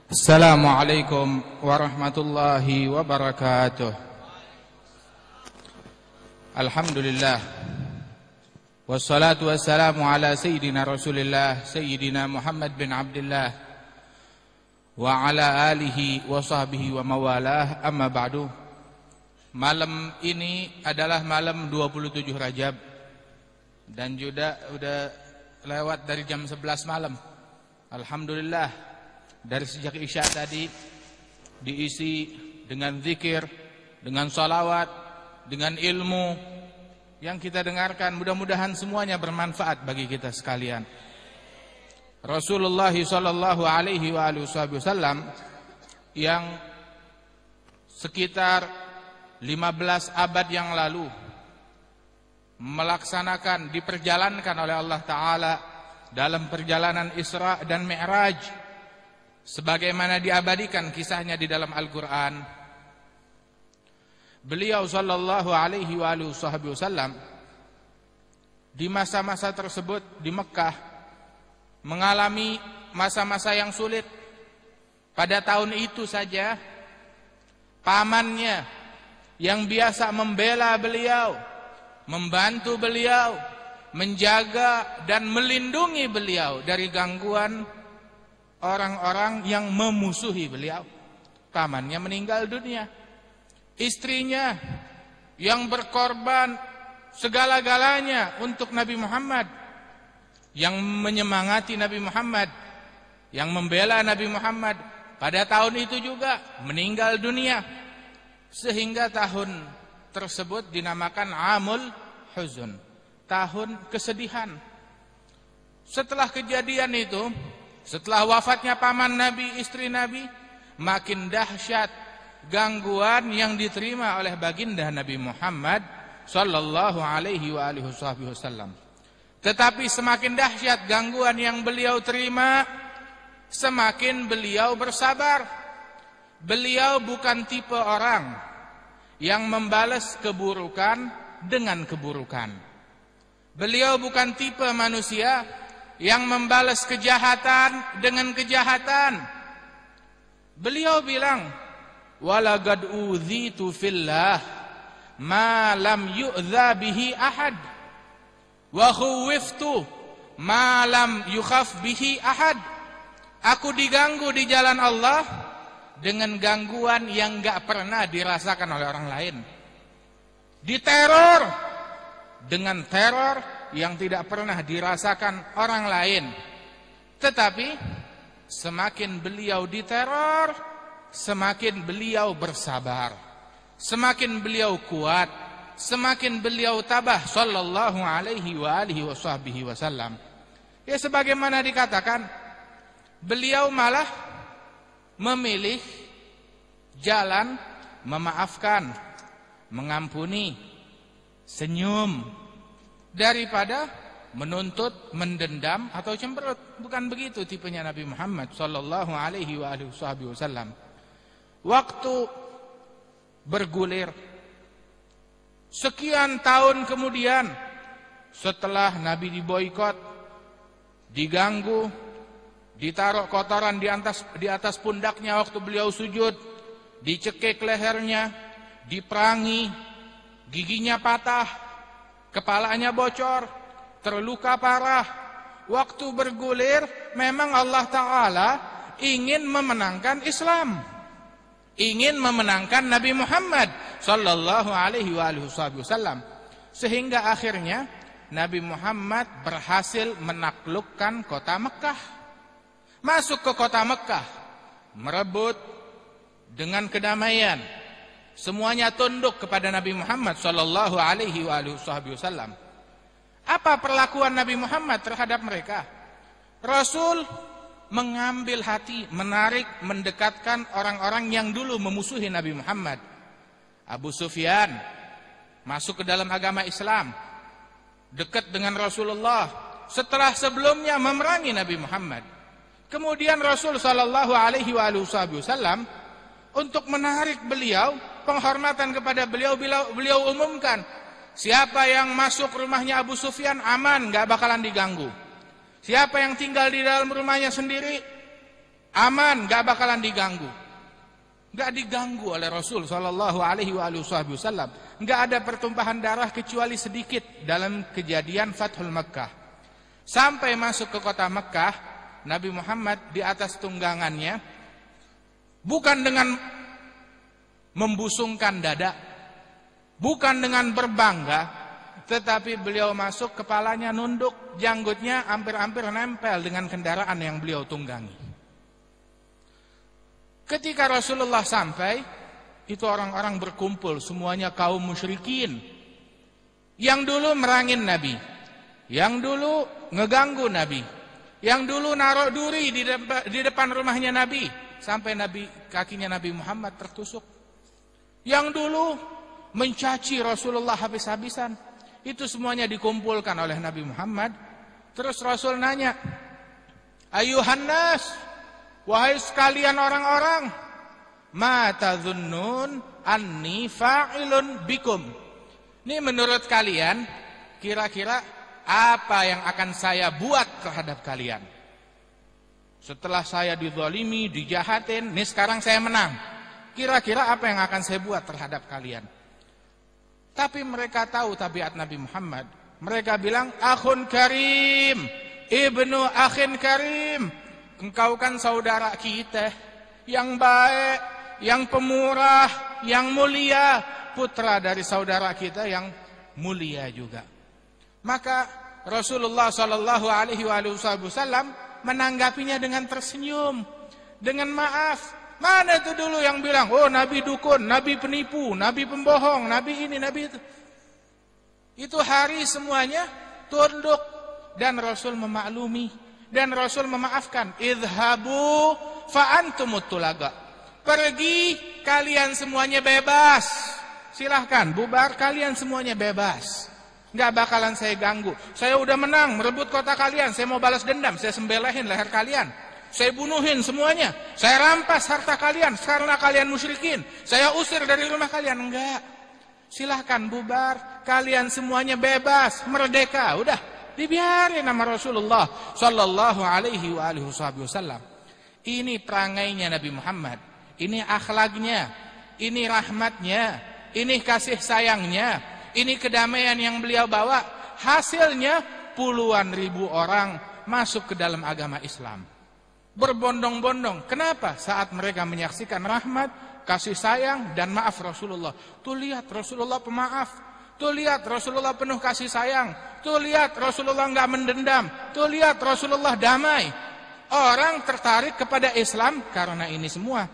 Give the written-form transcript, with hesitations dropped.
Assalamualaikum warahmatullahi wabarakatuh. Alhamdulillah, wassalatu wassalamu ala sayyidina Rasulillah, sayyidina Muhammad bin Abdullah wa ala alihi wa sahbihi wa mawalah, amma ba'du. Malam ini adalah malam 27 Rajab dan juga udah lewat dari jam 11 malam. Alhamdulillah, dari sejak Isya tadi diisi dengan zikir, dengan salawat, dengan ilmu yang kita dengarkan. Mudah-mudahan semuanya bermanfaat bagi kita sekalian. Rasulullah sallallahu alaihi wasallam yang sekitar 15 abad yang lalu melaksanakan, diperjalankan oleh Allah Ta'ala dalam perjalanan Isra dan Mi'raj, sebagaimana diabadikan kisahnya di dalam Al-Quran. Beliau sallallahu alaihi wasallam di masa-masa tersebut di Mekah mengalami masa-masa yang sulit. Pada tahun itu saja pamannya yang biasa membela beliau, membantu beliau, menjaga dan melindungi beliau dari gangguan orang-orang yang memusuhi beliau, pamannya meninggal dunia. Istrinya yang berkorban segala-galanya untuk Nabi Muhammad, yang menyemangati Nabi Muhammad, yang membela Nabi Muhammad, pada tahun itu juga meninggal dunia. Sehingga tahun tersebut dinamakan Amul Huzun, tahun kesedihan. Setelah kejadian itu, setelah wafatnya paman Nabi, istri Nabi, makin dahsyat gangguan yang diterima oleh baginda Nabi Muhammad sallallahu alaihi wasallam. Tetapi semakin dahsyat gangguan yang beliau terima, semakin beliau bersabar. Beliau bukan tipe orang yang membalas keburukan dengan keburukan. Beliau bukan tipe manusia yang membalas kejahatan dengan kejahatan. Beliau bilang, walaqad udhitu fillah ma lam yu'dha bihi ahad wa khuwiftu ma lam yukhaf bihi ahad. Aku diganggu di jalan Allah dengan gangguan yang enggak pernah dirasakan oleh orang lain. Diteror dengan teror yang tidak pernah dirasakan orang lain. Tetapi semakin beliau diteror, semakin beliau bersabar, semakin beliau kuat, semakin beliau tabah sallallahu alaihi wasallam. Ya, sebagaimana dikatakan, beliau malah memilih jalan memaafkan, mengampuni, senyum, daripada menuntut, mendendam atau cemberut. Bukan begitu tipenya Nabi Muhammad sallallahu alaihi wasallam. Waktu bergulir sekian tahun kemudian, setelah Nabi diboikot, diganggu, ditaruh kotoran di atas pundaknya waktu beliau sujud, dicekik lehernya, diperangi, giginya patah, kepalanya bocor, terluka parah. Waktu bergulir, memang Allah Ta'ala ingin memenangkan Islam, ingin memenangkan Nabi Muhammad sallallahu alaihi wasallam. Sehingga akhirnya Nabi Muhammad berhasil menaklukkan kota Mekah. Masuk ke kota Mekah, merebut dengan kedamaian. Semuanya tunduk kepada Nabi Muhammad sallallahu alaihi wasallam. Apa perlakuan Nabi Muhammad terhadap mereka? Rasul mengambil hati, menarik, mendekatkan orang-orang yang dulu memusuhi Nabi Muhammad. Abu Sufyan masuk ke dalam agama Islam, dekat dengan Rasulullah setelah sebelumnya memerangi Nabi Muhammad. Kemudian Rasul sallallahu alaihi wasallam untuk menarik beliau, penghormatan kepada beliau, beliau umumkan, siapa yang masuk rumahnya Abu Sufyan aman, enggak bakalan diganggu. Siapa yang tinggal di dalam rumahnya sendiri aman, gak bakalan diganggu. Gak diganggu oleh Rasul sallallahu alaihi wasallam. Gak ada pertumpahan darah kecuali sedikit dalam kejadian Fathul Makkah. Sampai masuk ke kota Makkah, Nabi Muhammad di atas tunggangannya, bukan dengan membusungkan dada, bukan dengan berbangga, tetapi beliau masuk, kepalanya nunduk, janggutnya hampir-hampir nempel dengan kendaraan yang beliau tunggangi. Ketika Rasulullah sampai, itu orang-orang berkumpul, semuanya kaum musyrikin. Yang dulu merangin Nabi, yang dulu ngeganggu Nabi, yang dulu naruh duri di depan rumahnya Nabi, sampai kakinya Nabi Muhammad tertusuk. Yang dulu mencaci Rasulullah habis-habisan, itu semuanya dikumpulkan oleh Nabi Muhammad. Terus Rasul nanya, ayuhan nas, wahai sekalian orang-orang, ma tadhunnun anni fa'ilun bikum. Ini menurut kalian, kira-kira apa yang akan saya buat terhadap kalian? Setelah saya dizalimi, dijahatin, ini sekarang saya menang. Kira-kira apa yang akan saya buat terhadap kalian? Tapi mereka tahu tabiat Nabi Muhammad. Mereka bilang, akhun karim, ibnu akhin karim. Engkau kan saudara kita yang baik, yang pemurah, yang mulia, putra dari saudara kita yang mulia juga. Maka Rasulullah sallallahu alaihi wasallam menanggapinya dengan tersenyum, dengan maaf. Mana itu dulu yang bilang, oh Nabi dukun, Nabi penipu, Nabi pembohong, Nabi ini, Nabi itu. Itu hari semuanya tunduk dan Rasul memaklumi. Dan Rasul memaafkan, idhabu fa antumut tulaga. Pergi, kalian semuanya bebas. Silahkan, bubar, kalian semuanya bebas. Gak bakalan saya ganggu. Saya udah menang, merebut kota kalian. Saya mau balas dendam, saya sembelihin leher kalian. Saya bunuhin semuanya. Saya rampas harta kalian karena kalian musyrikin. Saya usir dari rumah kalian. Enggak. Silahkan bubar, kalian semuanya bebas, merdeka. Udah. Dibiarin nama Rasulullah sallallahu alaihi wasallam. Ini perangainya Nabi Muhammad, ini akhlaknya, ini rahmatnya, ini kasih sayangnya, ini kedamaian yang beliau bawa. Hasilnya puluhan ribu orang masuk ke dalam agama Islam. Berbondong-bondong. Kenapa? Saat mereka menyaksikan rahmat, kasih sayang dan maaf Rasulullah. Tuh lihat Rasulullah pemaaf. Tuh lihat Rasulullah penuh kasih sayang. Tuh lihat Rasulullah enggak mendendam. Tuh lihat Rasulullah damai. Orang tertarik kepada Islam karena ini semua.